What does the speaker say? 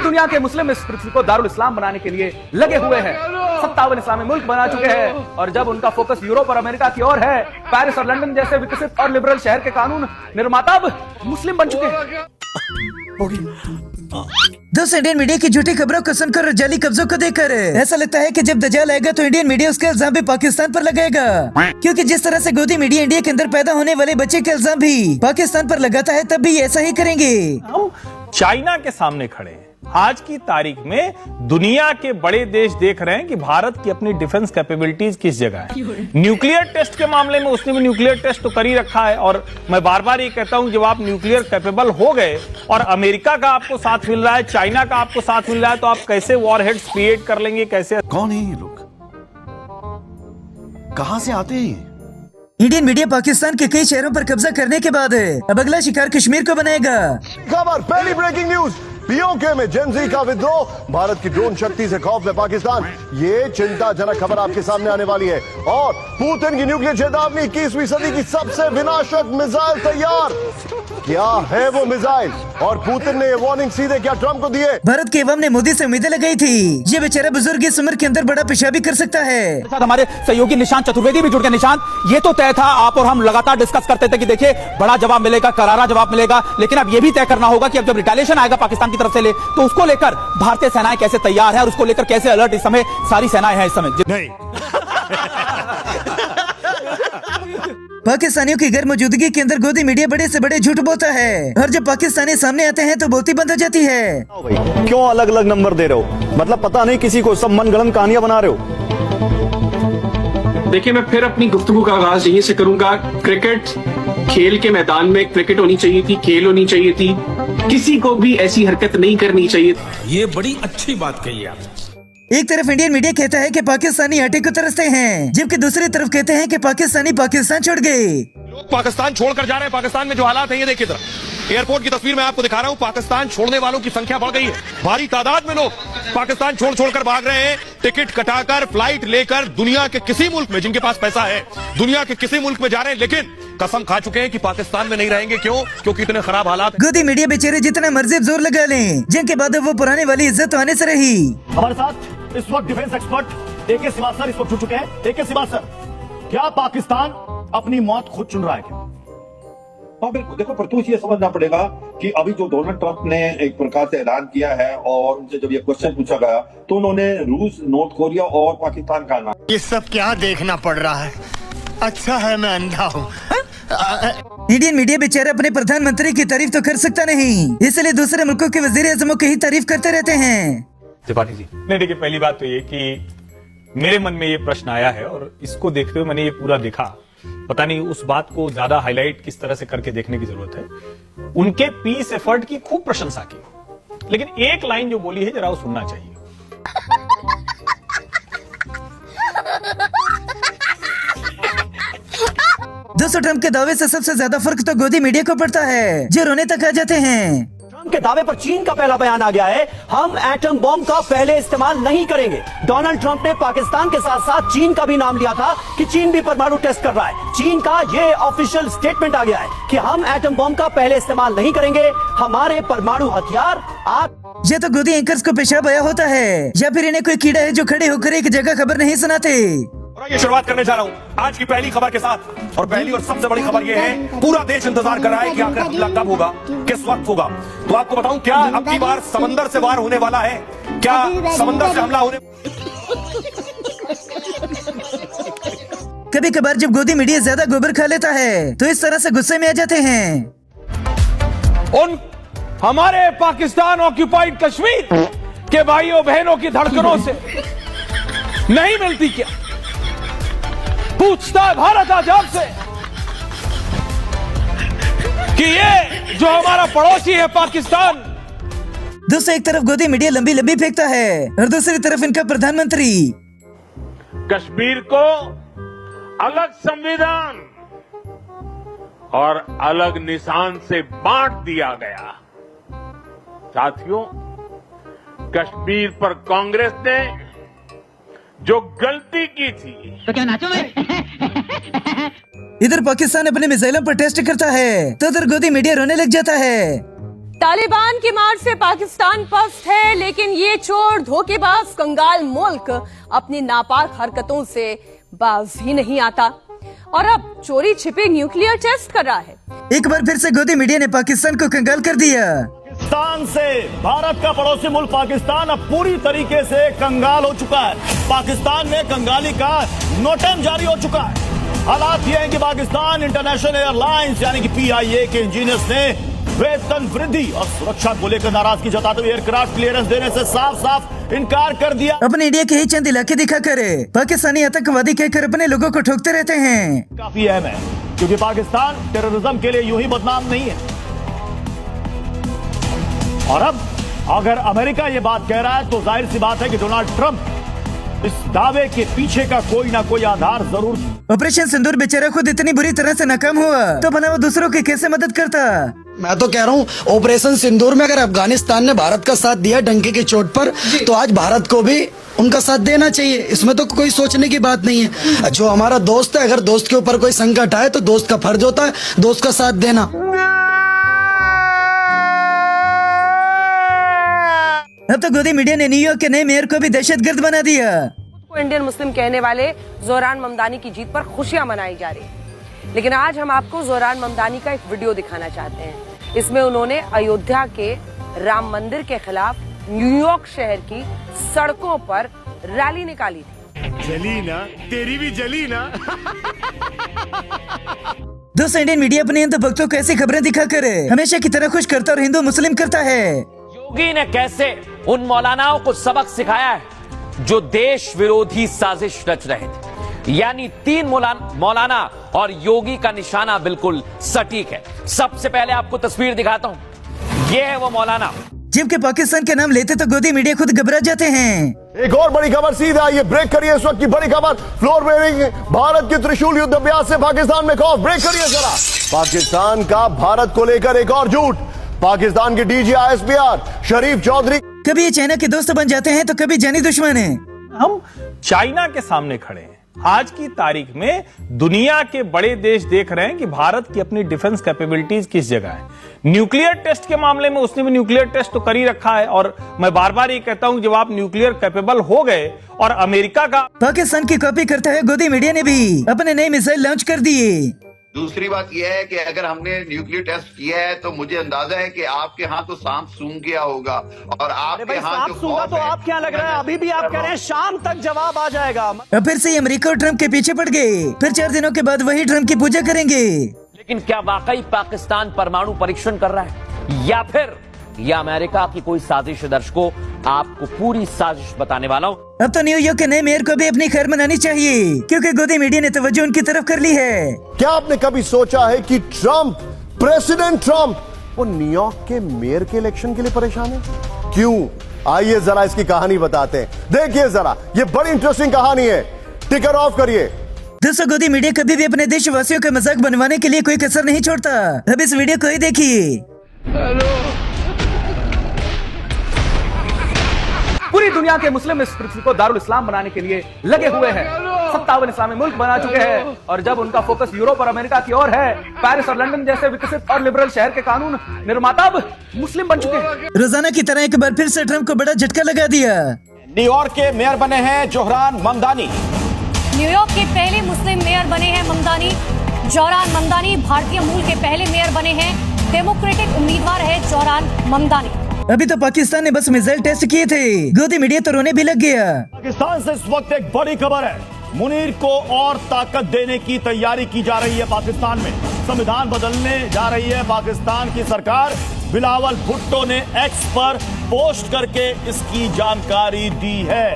दुनिया के मुस्लिम इस पृथ्वी को दारुल इस्लाम बनाने के लिए लगे हुए हैं। 57 इस्लामी मुल्क बना चुके हैं और जब उनका फोकस यूरोप और अमेरिका की ओर है, पेरिस और लंदन जैसे विकसित और लिबरल शहर के कानून निर्माता अब मुस्लिम बन चुके हैं। दोस्तों, इंडियन मीडिया की झूठी खबरों को सुनकर और जाली कब्जों को देखकर ऐसा लगता है कि जब दज्जाल आएगा तो इंडियन मीडिया उसका इल्जाम भी पाकिस्तान पर लगाएगा, क्योंकि जिस तरह से गोदी मीडिया इंडिया के अंदर पैदा होने वाले बच्चे के इल्जाम भी पाकिस्तान पर लगाता है, तब भी ऐसा ही करेंगे। हम चाइना के सामने खड़े हैं। आज की तारीख में दुनिया के बड़े देश देख रहे हैं कि भारत की अपनी डिफेंस कैपेबिलिटीज किस जगह है। न्यूक्लियर टेस्ट के मामले में उसने भी न्यूक्लियर टेस्ट तो कर ही रखा है, और मैं बार बार ये कहता हूं, जब आप न्यूक्लियर कैपेबल हो गए और अमेरिका का आपको साथ मिल रहा है, चाइना का आपको साथ मिल रहा है, तो आप कैसे वॉरहेड्स क्रिएट कर लेंगे? कैसे? कौन है ये लोग? कहां से आते हैं? इंडियन मीडिया पाकिस्तान के कई शहरों पर कब्जा करने के बाद अब अगला शिकार कश्मीर को बनाएगा। खबर, पहली ब्रेकिंग न्यूज, पीओके में जेनजी का विद्रोह, भारत की ड्रोन शक्ति से खौफ में पाकिस्तान। ये चिंताजनक खबर आपके सामने आने वाली है। और पुतिन की न्यूक्लियर चेतावनी, 21वीं सदी की सबसे विनाशक मिसाइल तैयार। क्या है वो मिसाइल और पुतिन ने ये वार्निंग सीधे क्या ट्रंप को दिए? भारत के अवाम ने मोदी से उम्मीदें लगाई थी, ये बेचारा बुजुर्ग इस उम्र के अंदर बड़ा पेशाबी कर सकता है। हमारे सहयोगी निशांत चतुर्वेदी भी जुड़ गए। निशांत, ये तो तय था, आप और हम लगातार डिस्कस करते थे कि देखिए बड़ा जवाब मिलेगा, करारा जवाब मिलेगा, लेकिन अब ये भी तय करना होगा कि अब जब रिटेलिएशन आएगा पाकिस्तान की तरफ से तो उसको लेकर भारतीय सेनाएं कैसे तैयार है और उसको लेकर कैसे अलर्ट इस समय सारी सेनाएं हैं इस समय। नहीं। पाकिस्तानियों की गैर मौजूदगी के अंदर गोदी मीडिया बड़े से बड़े झूठ बोलता है, और जब पाकिस्तानी सामने आते हैं तो बोलती बंद हो जाती है। क्यों अलग अलग नंबर दे रहे हो? मतलब पता नहीं किसी को, सब मनगढ़ंत कहानियां बना रहे हो। देखिए, मैं फिर अपनी गुफ्तगू का आगाज यहीं से करूंगा। क्रिकेट खेल के मैदान में क्रिकेट होनी चाहिए थी, खेल होनी चाहिए थी, किसी को भी ऐसी हरकत नहीं करनी चाहिए। ये बड़ी अच्छी बात कही आप। एक तरफ इंडियन मीडिया कहता है कि पाकिस्तानी आटे को तरसते हैं, जबकि दूसरी तरफ कहते हैं कि पाकिस्तानी पाकिस्तान छोड़ गए। लोग पाकिस्तान छोड़कर जा रहे हैं। पाकिस्तान में जो हालात है ये देखिए जरा, एयरपोर्ट की तस्वीर मैं आपको दिखा रहा हूं। पाकिस्तान छोड़ने वालों की संख्या बढ़ गई है, भारी तादाद में लोग पाकिस्तान छोड़कर भाग रहे हैं। टिकट कटाकर, फ्लाइट लेकर दुनिया के किसी मुल्क में, जिनके पास पैसा है, दुनिया के किसी मुल्क में जा रहे हैं, लेकिन कसम खा चुके हैं कि पाकिस्तान में नहीं रहेंगे। क्यों? क्योंकि इतने खराब हालात। गोदी मीडिया बेचारे जितना मर्जी जोर लगा लें, जिनके बाद वो पुराने वाली इज्जत आने से रही। हमारे साथ इस वक्त डिफेंस एक्सपर्ट एके श्रीवास्तव इस वक्त जुड़ चुके हैं। एके श्रीवास्तव, क्या पाकिस्तान अपनी मौत खुद चुन रहा है क्या? हाँ बिल्कुल। देखो प्रत्युष, ये समझना पड़ेगा कि अभी जो डोनाल्ड ट्रंप ने एक प्रकार से ऐलान किया है और उनसे जब ये क्वेश्चन पूछा गया तो उन्होंने रूस, नॉर्थ कोरिया और पाकिस्तान का नाम। ये सब क्या देखना पड़ रहा है? अच्छा है मैं अंधा हूँ। इंडियन मीडिया बेचारा अपने प्रधानमंत्री की तारीफ तो कर सकता नहीं, इसलिए दूसरे मुल्कों के वजीर आज़मों की ही तारीफ करते रहते हैं। त्रिपाठी जी, नहीं देखिए, पहली बात तो ये कि मेरे मन में ये प्रश्न आया है और इसको देखते हुए मैंने ये पूरा देखा। पता नहीं उस बात को ज्यादा हाईलाइट किस तरह से करके देखने की जरूरत है। उनके पीस एफर्ट की खूब प्रशंसा की, लेकिन एक लाइन जो बोली है जरा वो सुनना चाहिए। दोस्तों, ट्रंप के दावे से सबसे ज्यादा फर्क तो गोदी मीडिया को पड़ता है, जो रोने तक आ जाते हैं। ट्रंप के दावे पर चीन का पहला बयान आ गया है, हम एटम बॉम्ब का पहले इस्तेमाल नहीं करेंगे। डोनाल्ड ट्रंप ने पाकिस्तान के साथ साथ चीन का भी नाम लिया था कि चीन भी परमाणु टेस्ट कर रहा है। चीन का ये ऑफिशियल स्टेटमेंट आ गया है कि हम एटम बॉम्ब का पहले इस्तेमाल नहीं करेंगे, हमारे परमाणु हथियार आप। ये तो गोदी एंकर्स को पेशाब आया होता है, या फिर इन्हें कोई कीड़ा है जो खड़े होकर एक जगह खबर नहीं सुनाते। और ये शुरुआत करने जा रहा हूं आज की पहली खबर के साथ, और पहली और सबसे बड़ी खबर ये है, पूरा देश इंतजार कर रहा है कि आखिर हमला कब होगा, किस वक्त होगा। तो आपको बताऊं, क्या अब की बार समंदर से वार होने वाला है? क्या समंदर से हमला होने? कभी कभार जब गोदी मीडिया ज्यादा गोबर खा लेता है तो इस तरह से गुस्से में आ जाते हैं। उन हमारे पाकिस्तान ऑक्यूपाइड कश्मीर के भाइयों बहनों की धड़कनों से नहीं मिलती क्या? पूछता है भारत आज आपसे कि ये जो हमारा पड़ोसी है पाकिस्तान। दोस्तों, एक तरफ गोदी मीडिया लंबी लंबी फेंकता है और दूसरी तरफ इनका प्रधानमंत्री कश्मीर को अलग संविधान और अलग निशान से बांट दिया गया। साथियों, कश्मीर पर कांग्रेस ने जो गलती की थी, तो क्या नाचो मैं? इधर पाकिस्तान अपने मिसाइलों पर टेस्ट करता है तो उधर गोदी मीडिया रोने लग जाता है। तालिबान की मार से पाकिस्तान पस्त है, लेकिन ये चोर धोखेबाज कंगाल मुल्क अपनी नापाक हरकतों से बाज ही नहीं आता और अब चोरी छिपे न्यूक्लियर टेस्ट कर रहा है। एक बार फिर से गोदी मीडिया ने पाकिस्तान को कंगाल कर दिया। पाकिस्तान से भारत का पड़ोसी मुल्क पाकिस्तान अब पूरी तरीके से कंगाल हो चुका है। पाकिस्तान में कंगाली का नोटम जारी हो चुका है। हालात ये है कि पाकिस्तान इंटरनेशनल एयरलाइंस यानी कि PIA के इंजीनियर्स ने वेतन वृद्धि और सुरक्षा को लेकर नाराजगी जताते हुए एयरक्राफ्ट क्लियरेंस देने से साफ साफ इनकार कर दिया। अपने इंडिया के ही चंद इलाके दिखा कर पाकिस्तानी आतंकवादी कहकर अपने लोगों को ठोकते रहते हैं। काफी अहम है क्योंकि पाकिस्तान टेररिज्म के लिए यूं ही बदनाम नहीं है। और अब अगर अमेरिका ये बात कह रहा है तो जाहिर सी बात है कि डोनाल्ड ट्रंप इस दावे के पीछे का कोई ना कोई आधार जरूर। ऑपरेशन सिंदूर बेचारा खुद इतनी बुरी तरह से नाकाम हुआ तो भला वो दूसरों की कैसे मदद करता। मैं तो कह रहा हूँ ऑपरेशन सिंदूर में अगर अफगानिस्तान ने भारत का साथ दिया डंके की चोट पर तो आज भारत को भी उनका साथ देना चाहिए। इसमें तो कोई सोचने की बात नहीं है। जो हमारा दोस्त है अगर दोस्त के ऊपर कोई संकट आए तो दोस्त का फर्ज होता है दोस्त का साथ देना। अब तो गोदी मीडिया ने न्यूयॉर्क के नए मेयर को भी दहशतगर्द बना दिया। इंडियन मुस्लिम कहने वाले जोरान ममदानी की जीत पर खुशियां मनाई जा रही है, लेकिन आज हम आपको जोरान ममदानी का एक वीडियो दिखाना चाहते हैं। इसमें उन्होंने अयोध्या के राम मंदिर के खिलाफ न्यूयॉर्क शहर की सड़कों पर रैली निकाली थी। जली ना, तेरी भी जली ना। दोस्तों इंडियन मीडिया अपने अंधभक्तों को ऐसी खबरें दिखाकर हमेशा की तरह खुश करता और हिंदू मुस्लिम करता है। योगी ने कैसे उन मौलानाओं को सबक सिखाया है जो देश विरोधी साजिश रच रहे थे। यानी 3 मौलाना और योगी का निशाना बिल्कुल सटीक है। सबसे पहले आपको तस्वीर दिखाता हूं, यह है वो मौलाना। जबकि पाकिस्तान के नाम लेते तो गोदी मीडिया खुद घबरा जाते हैं। एक और बड़ी खबर सीधा ये ब्रेक करिए इस वक्त की बड़ी खबर। फ्लोर वेयरिंग भारत के त्रिशूल युद्ध अभ्यास से पाकिस्तान में खौफ। ब्रेक करिए जरा। पाकिस्तान का भारत को लेकर एक और झूठ। पाकिस्तान के DG ISPR शरीफ चौधरी कभी ये चाइना के दोस्त बन जाते हैं तो कभी जानी दुश्मन है। हम चाइना के सामने खड़े हैं। आज की तारीख में दुनिया के बड़े देश देख रहे हैं कि भारत की अपनी डिफेंस कैपेबिलिटीज किस जगह है। न्यूक्लियर टेस्ट के मामले में उसने भी न्यूक्लियर टेस्ट तो कर ही रखा है और मैं बार बार ये कहता हूं जब आप न्यूक्लियर कैपेबल हो गए और अमेरिका का पाकिस्तान की कॉपी करता है गोदी मीडिया ने भी अपने नए मिसाइल लॉन्च कर दिए। दूसरी बात यह है कि अगर हमने न्यूक्लियर टेस्ट किया है तो मुझे अंदाजा है कि आपके यहाँ तो सांप सूंघ गया होगा और आपके यहाँ जो खौफ तो आप क्या लग रहा है अभी भी आप कह रहे हैं शाम तक जवाब आ जाएगा। अब फिर से अमेरिका और ट्रंप के पीछे पड़ गए। फिर 4 दिनों के बाद वही ट्रंप की पूजा करेंगे। लेकिन क्या वाकई पाकिस्तान परमाणु परीक्षण कर रहा है या फिर यह अमेरिका की कोई साजिश? दर्शकों आपको पूरी साजिश बताने वाला हूँ। अब तो न्यूयॉर्क के नए मेयर को भी अपनी खैर मनानी चाहिए क्योंकि गोदी मीडिया ने तवज्जो उनकी तरफ कर ली है। क्या आपने कभी सोचा है कि ट्रंप, प्रेसिडेंट ट्रंप, वो न्यूयॉर्क के मेयर के इलेक्शन के लिए परेशान है? क्यों? आइए जरा इसकी कहानी बताते हैं। देखिए जरा, ये बड़ी इंटरेस्टिंग कहानी है। टिकर ऑफ करिए। दोस्तों गोदी मीडिया कभी भी अपने देशवासियों का मजाक बनवाने के लिए कोई कसर नहीं छोड़ता। अब इस वीडियो को ही देखिए। पूरी दुनिया के मुस्लिम इस पृथ्वी को दारुल इस्लाम बनाने के लिए लगे हुए हैं। 57 इस्लामी मुल्क बना चुके हैं और जब उनका फोकस यूरोप और अमेरिका की ओर है, पेरिस और लंदन जैसे विकसित और लिबरल शहर के कानून निर्माता अब मुस्लिम बन चुके हैं। रोजाना की तरह एक बार फिर से ट्रंप को बड़ा झटका लगा दिया। न्यूयॉर्क के मेयर बने हैं जोहरान ममदानी। न्यूयॉर्क के पहले मुस्लिम मेयर बने हैं ममदानी। जोरान ममदानी भारतीय मूल के पहले मेयर बने हैं। डेमोक्रेटिक उम्मीदवार है जोरान ममदानी। अभी तो पाकिस्तान ने बस मिसाइल टेस्ट किए थे, गोदी मीडिया तो रोने भी लग गया। पाकिस्तान से इस वक्त एक बड़ी खबर है। मुनीर को और ताकत देने की तैयारी की जा रही है पाकिस्तान में। संविधान बदलने जा रही है पाकिस्तान की सरकार। बिलावल भुट्टो ने एक्स पर पोस्ट करके इसकी जानकारी दी है।